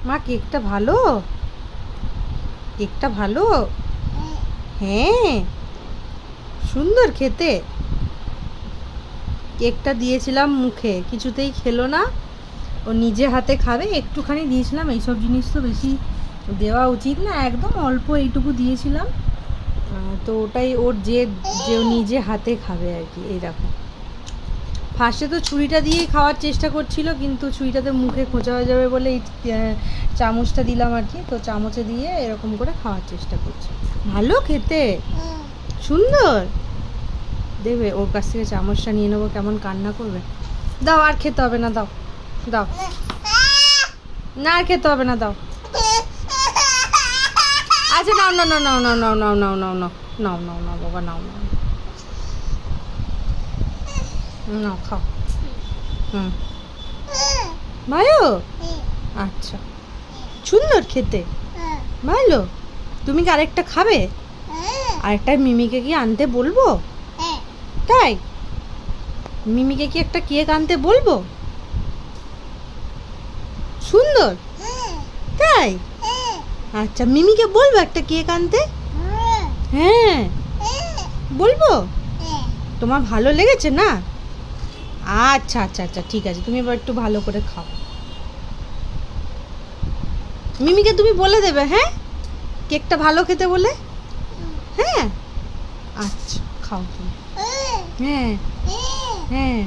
মা কেকটা ভালো? কেকটা ভালো? হ্যাঁ, সুন্দর খেতে। কেকটা দিয়েছিলাম মুখে, কিছুতেই খেলো না। ও নিজে হাতে খাবে, একটুখানি দিয়েছিলাম। এইসব জিনিস তো বেশি দেওয়া উচিত না, একদম অল্প এইটুকু দিয়েছিলাম। তো ওটাই ওর যে যে ও নিজে হাতে খাবে আর কি। এই দেখো, ফার্স্টে তো ছুরিটা দিয়েই খাওয়ার চেষ্টা করছিল, কিন্তু ছুরিটাতে মুখে খোঁচা হয়ে যাবে বলে এই চামচটা দিলাম আর কি। তো চামচে দিয়ে এরকম করে খাওয়ার চেষ্টা করছে। ভালো খেতে, সুন্দর। দেবে ওর কাছ থেকে চামচটা নিয়ে নেবো, কেমন কান্না করবে। দাও, আর খেতে হবে না, দাও দাও, না আর খেতে হবে না, দাও। আচ্ছা, নাও নাও নাও নাও নাও নাও নাও নাও নাও নাও নাও নাও বাবা, নাও নাও নাও, খাও। হুম, ভালো। আচ্ছা, সুন্দর খেতে, ভালো। তুমি কি আরেকটা খাবে? আরেকটা মিমিকে কি আনতে বলবো? তাই মিমিকে কি একটা কেক আনতে বলবো? সুন্দর, তাই? আচ্ছা, মিমিকে বলবো একটা কেক আনতে? হ্যাঁ, বলবো। তোমার ভালো লেগেছে না? আচ্ছা আচ্ছা আচ্ছা, ঠিক আছে, তুমি এবার একটু ভালো করে খাও। মিমিকে তুমি বলে দেবে, হ্যাঁ, কেকটা ভালো খেতে বলে। হ্যাঁ, আচ্ছা, খাও তুমি। হ্যাঁ হ্যাঁ।